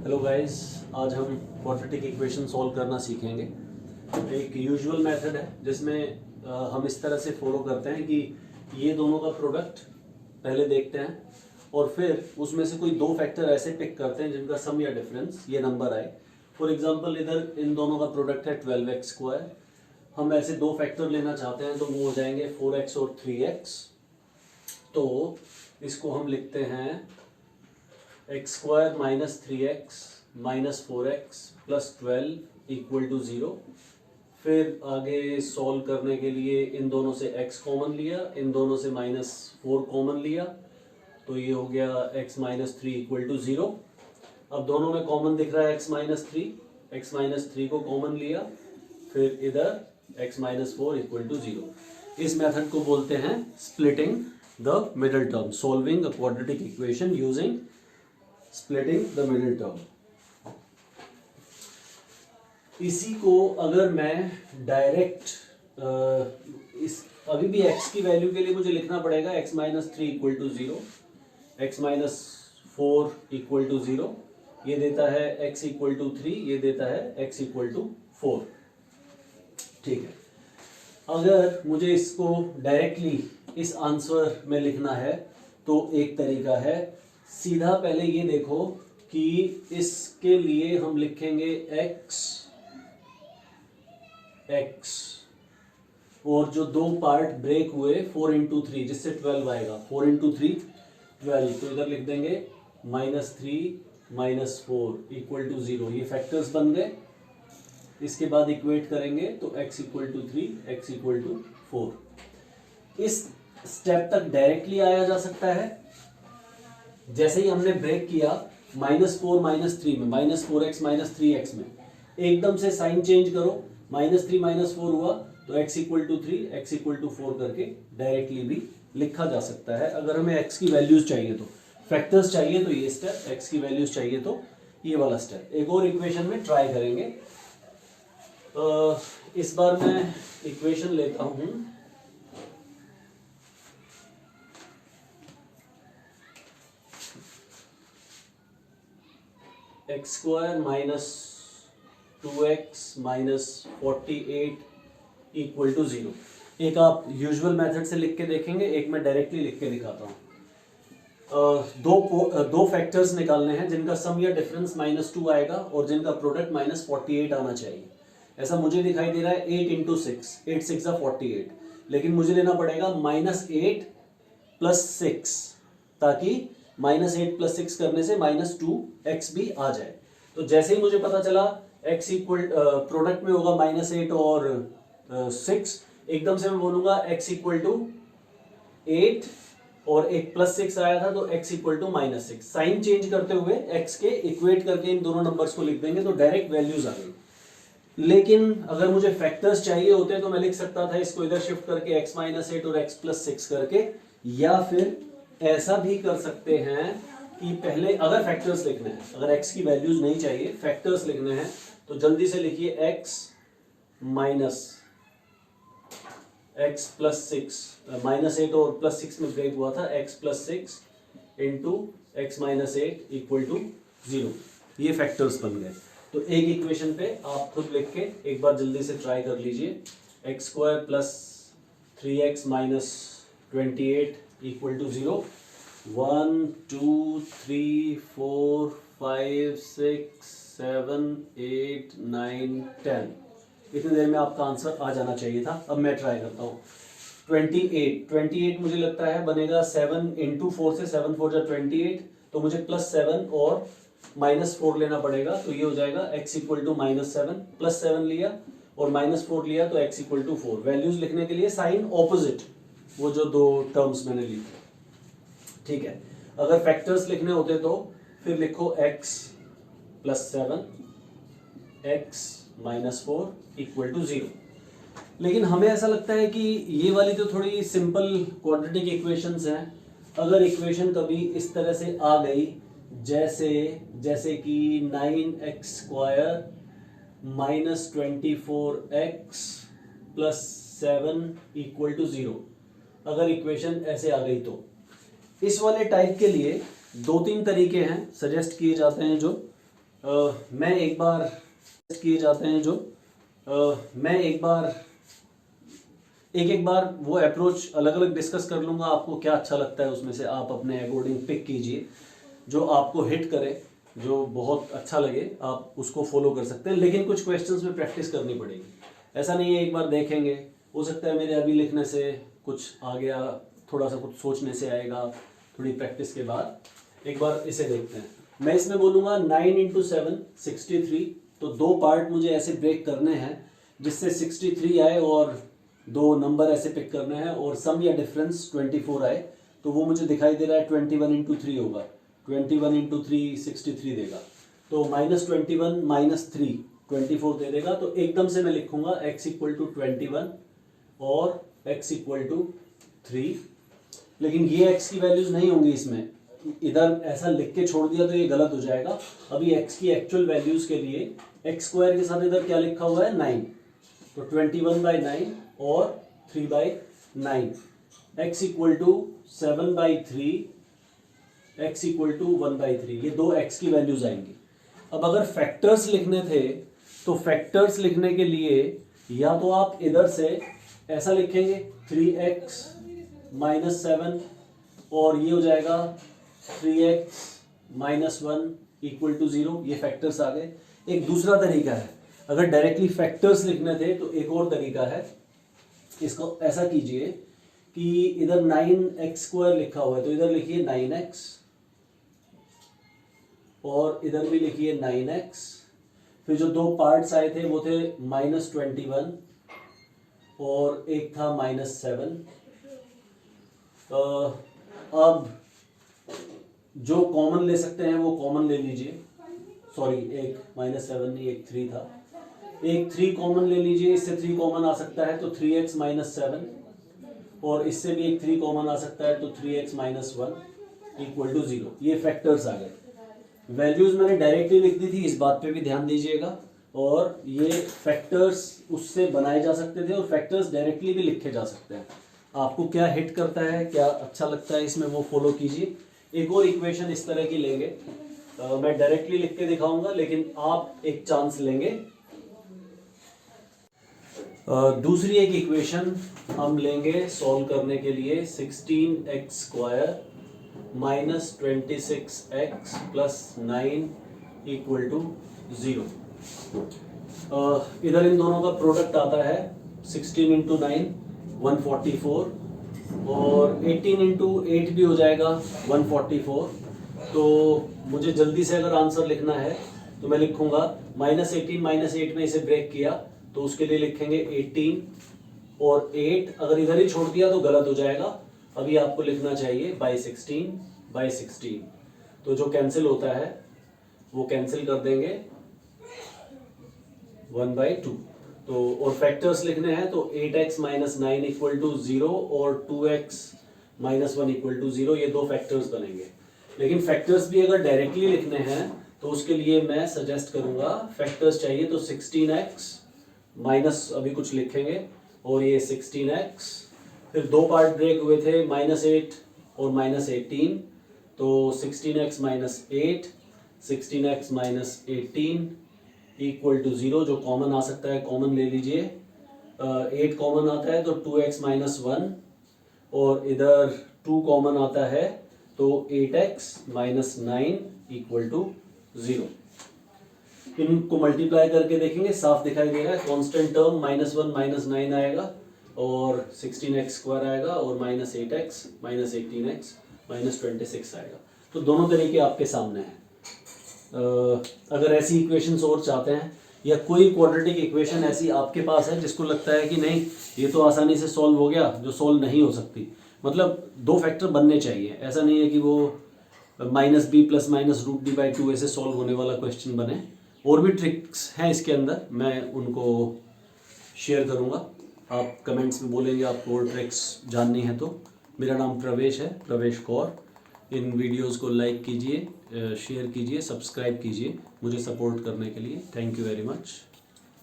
Hello guys, आज हम quadratic equation solve करना सीखेंगे। एक यूजुअल मेथड है जिसमें हम इस तरह से फॉलो करते हैं कि ये दोनों का प्रोडक्ट पहले देखते हैं और फिर उसमें से कोई दो फैक्टर ऐसे पिक करते हैं जिनका सम या डिफरेंस ये नंबर आए। फॉर एग्जांपल इधर इन दोनों का प्रोडक्ट है 12x²। हम ऐसे दो फैक्टर लेना चाहते हैं तो वो हो जाएंगे 4x और 3x। तो इसको हम लिखते हैं x² minus 3x minus 4x plus 12 equal to 0। फिर आगे सॉल्व करने के लिए इन दोनों से x कॉमन लिया, इन दोनों से -4 कॉमन लिया, तो ये हो गया x माइनस 3 इक्वल टू 0। अब दोनों में कॉमन दिख रहा है x माइनस 3 को कॉमन लिया, फिर इधर x माइनस 4 इक्वल टू 0। इस मेथड को बोलते हैं splitting the middle term, solving a quadratic equation using splitting the middle term. इसी को अगर मैं डायरेक्ट इस अभी भी x की वैल्यू के लिए मुझे लिखना पड़ेगा x minus 3 equal to 0, x minus 4 equal to 0, ये देता है x इक्वल टू 3, ये देता है x इक्वल टू 4। ठीक है, अगर मुझे इसको डायरेक्टली इस आंसर में लिखना है तो एक तरीका है, सीधा पहले ये देखो कि इसके लिए हम लिखेंगे x और जो दो पार्ट ब्रेक हुए 4 इंटू 3 जिससे 12 आएगा, 4 इंटू 3 12, तो इधर लिख देंगे -3 माइनस 4 इक्वल टू 0। ये फैक्टर्स बन गए। इसके बाद इक्वेट करेंगे तो x equal to 3, x equal to 4। इस स्टेप तक डायरेक्टली आया जा सकता है। जैसे ही हमने ब्रेक किया -4 -3 में, -4x -3x में एकदम से साइन चेंज करो, -3 -4 हुआ तो x equal to 3, x equal to 4 करके डायरेक्टली भी लिखा जा सकता है। अगर हमें x की वैल्यूज चाहिए तो, फैक्टर्स चाहिए तो ये स्टेप, x की वैल्यूज चाहिए तो ये वाला स्टेप। एक और इक्वेशन में ट्राई करेंगे। इस बार मैं इक्वेशन लेता हूं x² minus 2x minus 48 equal to 0। एक आप यूजुअल मेथड से लिख के देखेंगे, एक मैं डायरेक्टली लिख के दिखाता हूँ। दो फैक्टर्स निकालने हैं जिनका सम या डिफरेंस -2 आएगा और जिनका प्रोडक्ट -48 आना चाहिए। ऐसा मुझे दिखाई दे रहा है 8 इंटू 6, 8 6 48, लेकिन मुझे लेना पड़ेगा -8 प्लस 6, ताकि -8 प्लस 6 करने से -2x भी आ जाए। तो जैसे ही मुझे पता चला x इक्वल प्रोडक्ट में होगा -8 और 6, एकदम से मैं बोलूंगा x इक्वल टू 8 और एक प्लस 6 आया था तो x equal to -6। Sign change करते हुए x के इक्वेट करके इन दोनों नंबर्स को लिख देंगे तो डायरेक्ट वैल्यूज आ गई। लेकिन अगर मुझे फैक्टर्स चाहिए होते तो मैं लिख सकता था इसको इधर शिफ्ट करके x -8 और x प्लस 6 करके, या फिर ऐसा भी कर सकते हैं कि पहले अगर फैक्टर्स लिखने हैं, अगर x की वैल्यूज नहीं चाहिए, फैक्टर्स लिखने हैं तो जल्दी से लिखिए x माइनस x प्लस 6, -8 और प्लस 6 में ब्रेक हुआ था, x plus 6 into x minus 8 equal to 0। ये फैक्टर्स बन गए। तो एक इक्वेशन पे आप खुद लिख के एक बार जल्दी से ट्राई कर लीजिए। x² plus 3x minus 28 equal to 0। 1 2 3 4 5 6 7 8 9 10, इतनी देर में आपका आंसर आ जाना चाहिए था। अब मैं ट्राई करता हूँ। 28 मुझे लगता है बनेगा 7 इंटू 4 से, 7 4 जा 28, तो मुझे +7 और -4 लेना पड़ेगा, तो ये हो जाएगा x इक्वल टू -7, +7 लिया और -4 लिया तो x इक्वल टू 4। वैल्यूज लिखने के लिए साइन ऑपोजिट, वो जो दो टर्म्स मैंने ली। ठीक है, अगर फैक्टर्स लिखने होते तो फिर लिखो x plus 7, x minus 4 equal to 0। लेकिन हमें ऐसा लगता है कि ये वाली तो थोड़ी सिंपल क्वाड्रेटिक इक्वेशंस हैं। अगर इक्वेशन कभी इस तरह से आ गई, जैसे कि 9x² minus 24x plus 7 equal to 0, अगर इक्वेशन ऐसे आ गई तो इस वाले टाइप के लिए 2-3 तरीके हैं सजेस्ट किए जाते हैं जो मैं एक बार किए जाते हैं जो मैं एक बार वो अप्रोच अलग अलग डिस्कस कर लूँगा, आपको क्या अच्छा लगता है उसमें से आप अपने अकॉर्डिंग पिक कीजिए, जो आपको हिट करे, जो बहुत अच्छा लगे आप उसको फॉलो कर सकते हैं। लेकिन कुछ क्वेश्चंस में प्रैक्टिस करनी पड़ेगी, ऐसा नहीं है एक बार देखेंगे, हो सकता है मेरे अभी लिखने से कुछ आ गया, थोड़ा सा कुछ सोचने से आएगा, थोड़ी प्रैक्टिस के बाद। एक बार इसे देखते हैं। मैं इसमें बोलूँगा 9 × 7 63, तो दो पार्ट मुझे ऐसे ब्रेक करने हैं जिससे 63 आए और दो नंबर ऐसे पिक करने हैं और सम या डिफरेंस 24 आए, तो वो मुझे दिखाई दे रहा है 21 × 3 होगा, 21 × 3 63 देगा, तो -21 - 3 24 दे देगा। तो एकदम से मैं लिखूंगा x = 21 और x = 3, लेकिन ये x की वैल्यूज नहीं होंगी इसमें, इधर ऐसा लिख के छोड़ दिया तो ये गलत हो जाएगा। अभी x की एक्चुअल वैल्यूज के लिए x² के साथ इधर क्या लिखा हुआ है 9, तो 21/9 और 3/9, x = 7/3, x = 1/3, ये दो x की वैल्यूज आएंगी। अब अगर फैक्टर्स लिखने थे तो फैक्टर्स लिखने के लिए या तो आप इधर से ऐसा लिखेंगे 3x - 7 और ये हो जाएगा 3x - 1 = 0, ये फैक्टर्स आ गए। एक दूसरा तरीका है, अगर डायरेक्टली फैक्टर्स लिखने थे तो एक और तरीका है, इसको ऐसा कीजिए कि इधर 9x² लिखा हुआ है तो इधर लिखिए 9x और इधर भी लिखिए 9x, फिर जो दो पार्ट्स आए थे वो थे -21 और एक था -7। अब जो कॉमन ले सकते हैं वो कॉमन ले लीजिए, सॉरी एक -7 नहीं, एक 3 था, एक 3 कॉमन ले लीजिए, इससे 3 कॉमन आ सकता है तो 3x - 7 और इससे भी एक 3 कॉमन आ सकता है तो 3x - 1 = 0, ये फैक्टर्स आ गए। वैल्यूज मैंने डायरेक्टली लिख दी थी, इस बात पे भी ध्यान दीजिएगा, और ये फैक्टर्स उससे बनाए जा सकते थे और फैक्टर्स डायरेक्टली भी लिखे जा सकते हैं। आपको क्या हिट करता है, क्या अच्छा लगता है इसमें, वो फॉलो कीजिए। एक और इक्वेशन इस तरह की लेंगे, मैं डायरेक्टली लिख के दिखाऊंगा लेकिन आप एक चांस लेंगे। दूसरी एक इक्वेशन हम लेंगे सॉल्व करने के लिए, 16x² - 26x + 9 = 0। इधर इन दोनों का प्रोडक्ट आता है 16 × 9 144 और 18 × 8 भी हो जाएगा 144। तो मुझे जल्दी से अगर आंसर लिखना है तो मैं लिखूंगा -18 - 8 में इसे ब्रेक किया तो उसके लिए लिखेंगे 18 और 8, अगर इधर ही छोड़ दिया तो गलत हो जाएगा। अभी आपको लिखना चाहिए /16 तो जो कैंसिल होता है वो कैंसिल कर देंगे 1/2। तो और फैक्टर्स लिखने हैं तो 8x - 9 = 0 और 2x - 1 = 0, ये दो फैक्टर्स बनेंगे। लेकिन फैक्टर्स भी अगर डायरेक्टली लिखने हैं तो उसके लिए मैं सजेस्ट करूंगा, फैक्टर्स चाहिए तो 16x माइनस अभी कुछ लिखेंगे और ये 16x, फिर दो पार्ट ब्रेक हुए थे -8 और -18, तो 16x - 8 16x - 18 = 0, जो कॉमन आ सकता है कॉमन ले लीजिए। 8 कॉमन आता है तो 2x - 1 और इधर 2 कॉमन आता है तो 8x - 9 = 0। इनको मल्टीप्लाई करके देखेंगे, साफ दिखाई दे रहा है, कांस्टेंट टर्म -1 - 9 आएगा और 16x² आएगा और -8x - 18x - 26 आएगा। तो दोनों तरीके आपके सामने हैं। अगर ऐसी इक्वेशंस और चाहते हैं या कोई क्वाड्रेटिक इक्वेशन ऐसी आपके पास है जिसको लगता है कि नहीं ये तो आसानी से सॉल्व हो गया, जो सॉल्व नहीं हो सकती, मतलब दो फैक्टर बनने चाहिए, ऐसा नहीं है कि वो -b + -√d/2 ऐसे सॉल्व होने वाला क्वेश्चन बने। और भी ट्रिक्स हैं इसके अंदर, मैं उनको शेयर करूंगा, आप कमेंट्स में बोलेंगे आपको और ट्रिक्स जाननी है तो। मेरा नाम प्रवेश है, प्रवेश कौर। इन वीडियोस को लाइक कीजिए, शेयर कीजिए, सब्सक्राइब कीजिए मुझे सपोर्ट करने के लिए। Thank you very much.